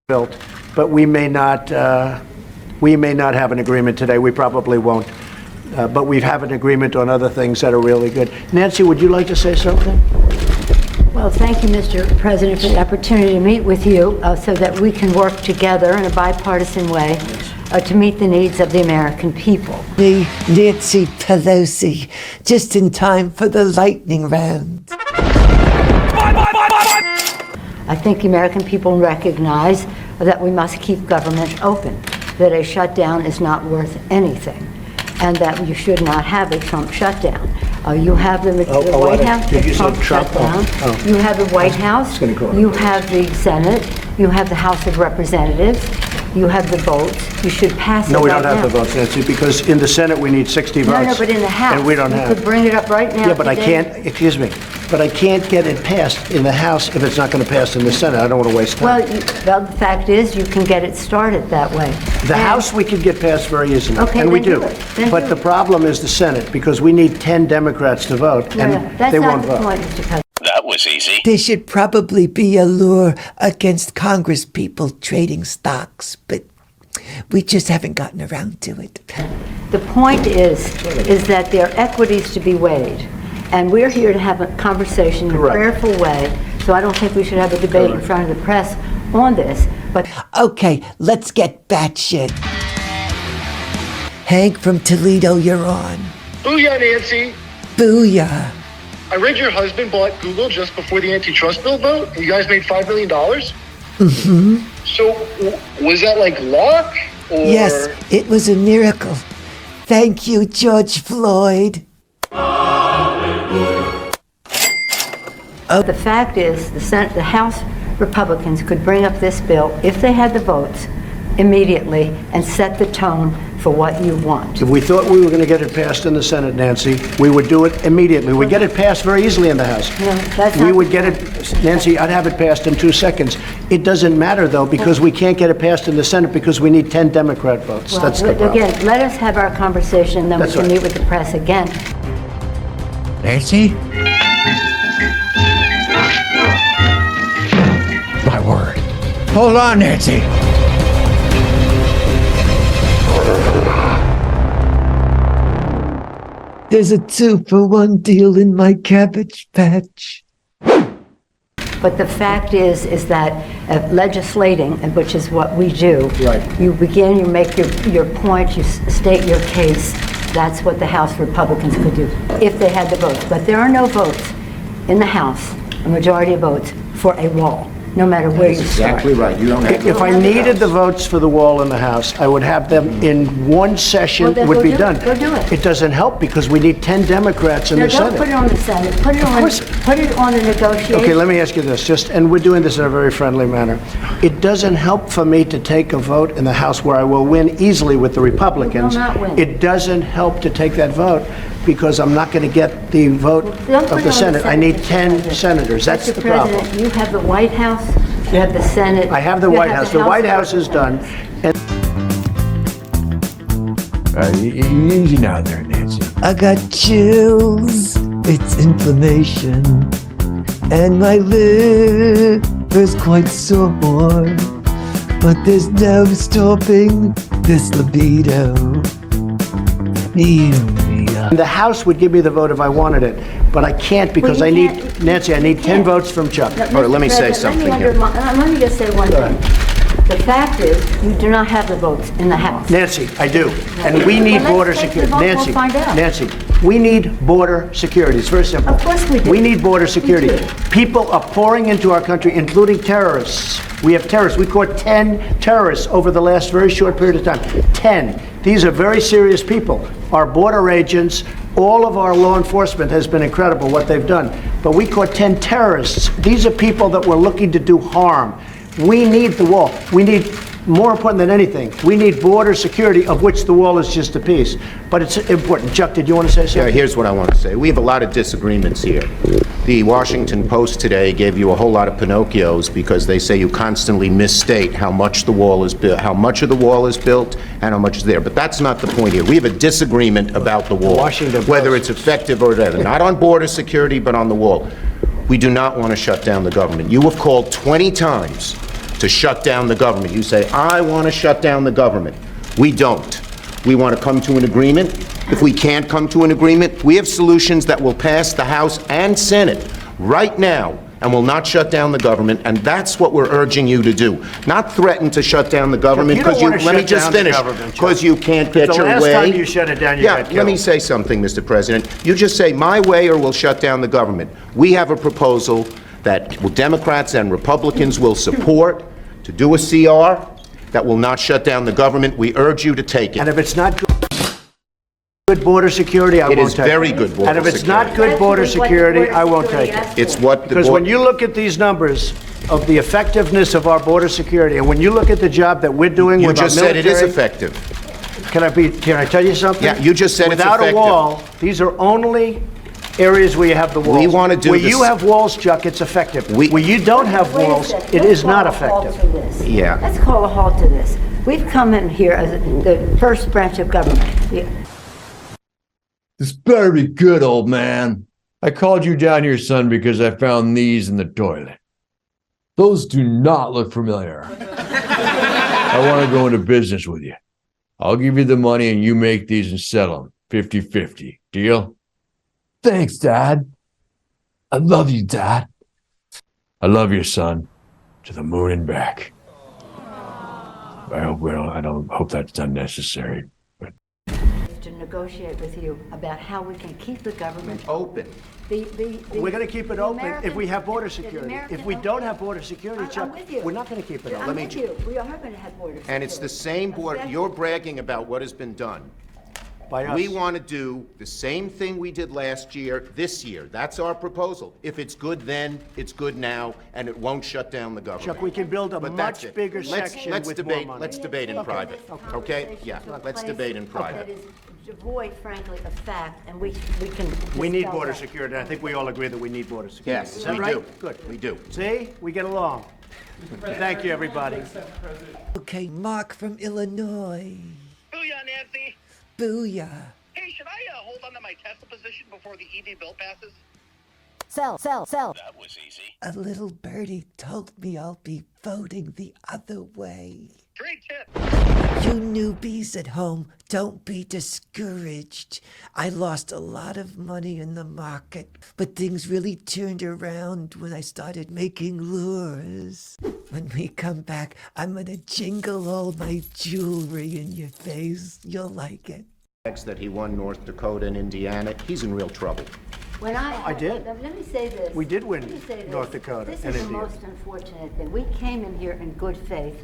built, but we may not have an agreement today. We probably won't. But we have an agreement on other things that are really good. Nancy, would you like to say something? Well, thank you, Mr. President, for the opportunity to meet with you so that we can work together in a bipartisan way to meet the needs of the American people. The Nancy Pelosi, just in time for the lightning round. I think the American people recognize that we must keep government open, that a shutdown is not worth anything, and that you should not have a Trump shutdown. You have the White House, the Trump shutdown. You have the White House, you have the Senate, you have the House of Representatives, you have the votes. You should pass it right now. No, we don't have the votes, Nancy, because in the Senate we need 60 votes. No, but in the House, and we don't have. You could bring it up right now. Yeah, but I can't, excuse me, but I can't get it passed in the House if it's not going to pass in the Senate. I don't want to waste time. Well, the fact is, you can get it started that way. The House we could get passed very easily, Okay, and we then do. do it. Then But do the it. problem is the Senate, because we need 10 Democrats to vote, and they won't That's not the vote. point, Mr. President. That was easy. There should probably be a law against Congress people trading stocks, but we just haven't gotten around to it. The point is that there are equities to be weighed, and we're here to have a conversation in a Correct. prayerful way, so I don't think we should have a debate in front of the press on this, but Okay, let's get batshit. Hank from Toledo, you're on. Booyah, Nancy. Booyah. I read your husband bought Google just before the antitrust bill vote, and you guys made $5 million? Mm-hmm. So, was that like luck? Or... Yes, it was a miracle. Thank you, George Floyd. the fact is the House Republicans could bring up this bill, if they had the votes, immediately and set the tone for what you want. If we thought we were going to get it passed in the Senate, Nancy, we would do it immediately. We'd get it passed very easily in the House. No, that's We not- would get it, Nancy, I'd have it passed in 2 seconds. It doesn't matter, though, because we can't get it passed in the Senate because we need 10 Democrat votes. Well, That's the problem. Again, let us have our conversation, then we That's can right. meet with the press again. Nancy? My word. Hold on, Nancy. There's a 2-for-1 deal in my Cabbage Patch. But the fact is that legislating, and which is what we do, Right. you begin, you make your point, you state your case. That's what the House Republicans could do if they had the votes. But there are no votes in the House, a majority of votes, for a wall, no matter where you start. Exactly right. You don't have If I needed the votes for the wall in the House, I would have them in one session, Well, then would go be do done. it. Go do it. It doesn't help because we need 10 Democrats in No, the don't Senate. put it on the Senate. Put it on the negotiation. Okay, let me ask you this, and we're doing this in a very friendly manner. It doesn't help for me to take a vote in the House where I will win easily with the Republicans. You will not win. It doesn't help to take that vote because I'm not going to get the vote Don't put of it the on Senate. I need Mr. 10 President. senators. That's Mr. the problem. President, you have the White House, you have the Senate. I have the you White House. The White House is done. And Easy now there, Nancy. I got chills, it's inflammation, and my liver's quite sore. But there's no stopping this libido. the House would give me the vote if I wanted it, but I can't because Well, I you need, can't- Nancy, I need 10 can't. votes from Chuck. No, All right, let me Mr. say President, something here. Let me just say one Go thing. The fact is, you do not have the votes in the House. Nancy, I do. And we need Well, border let's take the security. vote, we'll Nancy, find out. Nancy, we need border security. It's very simple. Of course we do. We need border security. do. People are pouring into our country, including terrorists. We have terrorists. We caught 10 terrorists over the last very short period of time. 10. These are very serious people. Our border agents, all of our law enforcement has been incredible what they've done. But we caught 10 terrorists. These are people that were looking to do harm. We need the wall. We need, more important than anything, we need border security, of which the wall is just a piece. But it's important. Chuck, did you want to say Yeah, something? here's what I want to say. We have a lot of disagreements here. The Washington Post today gave you a whole lot of Pinocchios because they say you constantly misstate how much the wall is built, how much of the wall is built, and how much is there. But that's not the point here. We have a disagreement about the wall, Washington Post. whether it's effective or whatever. Not on border security, but on the wall. We do not want to shut down the government. You have called 20 times to shut down the government. You say, I want to shut down the government. We don't. We want to come to an agreement. If we can't come to an agreement, we have solutions that will pass the House and Senate right now and will not shut down the government, and that's what we're urging you to do. Not threaten to shut down the government, You don't because you, wanna let me shut just down the finish, government, because Chuck. you can't get The your last way. time you shut it down, you got Yeah, let me killed. say something, Mr. President. You just say, my way or we'll shut down the government. We have a proposal that Democrats and Republicans will support to do a CR that will not shut down the government. We urge you to take And it. if it's not good border security, I It won't is take it. very good border And if it's security. not good border That's what the security, border I won't security take it. asked It's for. what the Because when board, you look at these numbers of the effectiveness of our border security, and when you look at the job that we're doing you with our just said it is military- effective. Can I tell you something? Yeah, you just said it's Without a effective. wall, these are only areas where you have the walls. We wanna do Where this- you have walls, Chuck, it's effective. We- Where you don't have Wait a walls, second. it Let's is not call a halt effective. to this. Yeah. Let's call a halt to this. We've come in here as the first branch of government. This better be good, old man. I called you down here, son, because I found these in the toilet. Those do not look familiar. I want to go into business with you. I'll give you the money and you make these and sell them. 50-50. Deal? Thanks, Dad. I love you, Dad. I love you, son. To the moon and back. I don't hope that's unnecessary. To negotiate with you about how we can keep the government Open. We're going to keep it the open if American- we have border the security. American- If we don't have border security, I'm Chuck, with you. we're not going to keep it I'm open. with you. We are going to have border security. And it's the same board, you're bragging about what has been done. By us. We want to do the same thing we did last year, this year. That's our proposal. If it's good then, it's good now, and it won't shut down the government. Chuck, we can build a But that's much it. bigger Let's- section let's with debate- more money. let's debate in private, okay? Yeah, let's debate in private. That is devoid, frankly, of fact, and we can. We need dispel border that. security. I think we all agree that we need border security. Yes, Is that we right? do. Good. We do. See, we get along. Thank you, everybody. Okay, Mark from Illinois. Booyah, Nancy. Booyah. Hey, should I hold on to my Tesla position before the EV bill passes? Sell. That was easy. A little birdie told me I'll be voting the other way. Great tip. You newbies at home, don't be discouraged. I lost a lot of money in the market, but things really turned around when I started making lures. When we come back, I'm gonna jingle all my jewelry in your face. You'll like it. That he won North Dakota and Indiana, he's in real trouble. When I did. Let me say this. We did win Let me say this. North Dakota This and is the Indiana. most unfortunate thing. We came in here in good faith,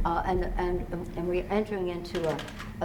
and we're entering into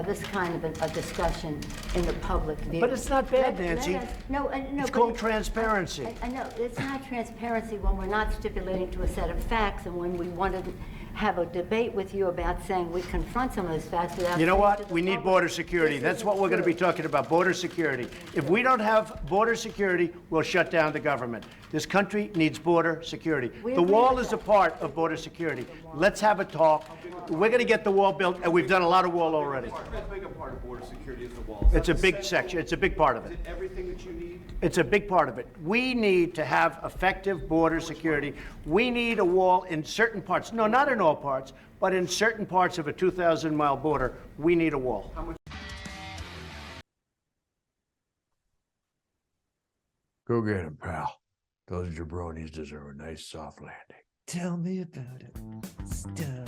this kind of a discussion in the public view. But it's not bad, Nancy. No, It's but called transparency. I know, it's not transparency when we're not stipulating to a set of facts, and when we want to have a debate with you about saying we confront some of those facts without. You know saying what? to the We need public, border security. this That's isn't what we're going to be true. talking about, border security. If we don't have border security, we'll shut down the government. This country needs border security. We The agree wall with is a that. part of border security. Let's have a talk. We're going to get the wall built, and we've done a lot of wall already. As big a part of border security as the walls. It's a big section. It's a big part of it. Everything that you need. It's a big part of it. We need to have effective border security. We need a wall in certain parts. No, not in all parts, but in certain parts of a 2,000-mile border, we need a wall. Go get him, pal. Those jabronis deserve a nice soft landing. Tell me about it. Stone.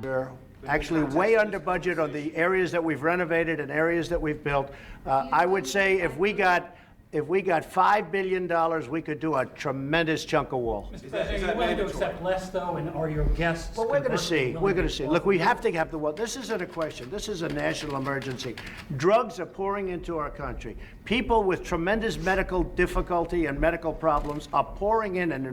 We're actually way under budget on the areas that we've renovated and areas that we've built. I would say if we got $5 billion, we could do a tremendous chunk of wall. Are you willing to accept less, though, and are your guests? Well, we're going to conversely see. willing We're going to to see. Look, we have to have the wall. This isn't a question. This is a national emergency. Drugs are pouring into our country. People with tremendous medical difficulty and medical problems are pouring in, and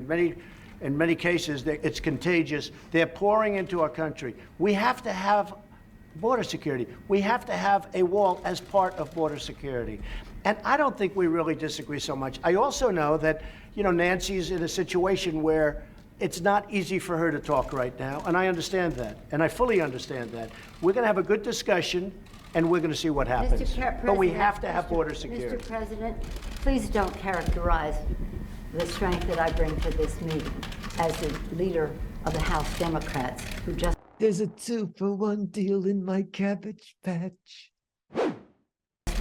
in many cases, it's contagious. They're pouring into our country. We have to have border security. We have to have a wall as part of border security. And I don't think we really disagree so much. I also know that, Nancy's in a situation where it's not easy for her to talk right now, and I understand that, and I fully understand that. We're going to have a good discussion, and we're going to see what happens. But we have to have border security. Mr. President, please don't characterize the strength that I bring to this meeting. as the leader of the House Democrats, who just There's a 2-for-1 deal in my Cabbage Patch.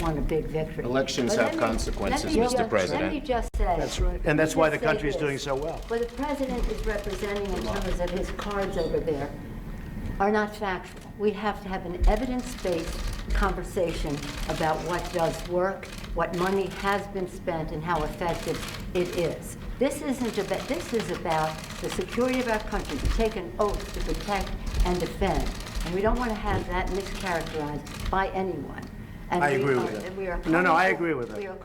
won a big victory. Elections But have let me- consequences, let me Mr. just- President. Let me just say. That's right. And that's let me why just the country is say doing this. so well. What the president is representing in terms of his cards over there are not factual. We have to have an evidence-based conversation about what does work, what money has been spent, and how effective it is. This isn't about, this is about the security of our country. We take an oath to protect and defend, and we don't want to have that mischaracterized by anyone. And I we agree are- with that. and we are No, no, I co-equal- agree with that. we are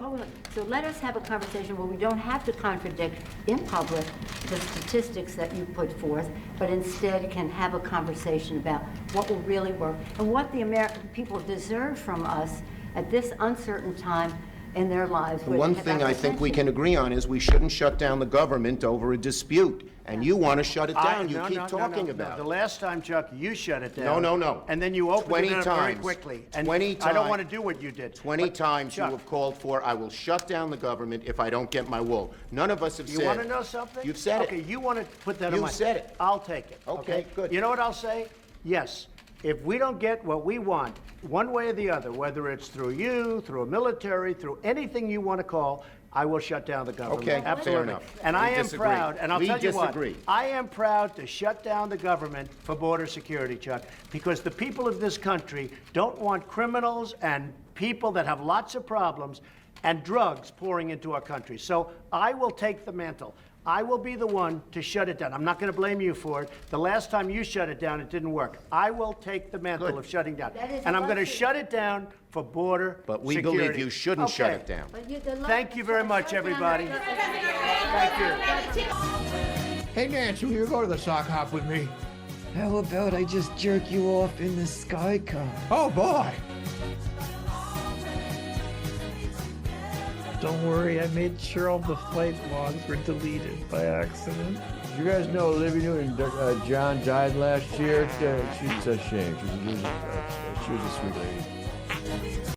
so let us have a conversation where we don't have to contradict in public the statistics that you put forth, but instead can have a conversation about what will really work and what the American people deserve from us at this uncertain time in their lives. The one thing I think we can agree on is we shouldn't shut down the government over a dispute, and you want to shut it down. You No, keep no, no, talking no. about The it. last time, Chuck, you shut it down. No, no, no. And then you opened 20 it up very times. quickly. And 20 I don't times. want to do what you did. 20 But, times you Chuck, have called for, I will shut down the government if I don't get my wool. None of us have said. You want to know something? You've said Okay, it. you want to put that on You've my... said it. I'll take it. Okay, good. You know what I'll say? Yes. If we don't get what we want, one way or the other, whether it's through you, through a military, through anything you want to call, I will shut down the government. Okay, fair Absolutely. enough. And We I am disagree. proud, and I'll We tell you what, disagree. I am proud to shut down the government for border security, Chuck, because the people of this country don't want criminals and people that have lots of problems and drugs pouring into our country. So I will take the mantle. I will be the one to shut it down. I'm not going to blame you for it. The last time you shut it down, it didn't work. I will take the mantle Good. of shutting down. That is And I'm going to luxury. shut it down for border But we security. believe you shouldn't shut Okay. it down. But you- the Thank you very much, everybody. Thank you. Hey, Nancy, will you go to the sock hop with me? How about I just jerk you off in the sky car? Oh, boy. Don't worry, I made sure all the flight logs were deleted by accident. You guys know Olivia Newton-John died last year. She's a shame. She was a sweet lady.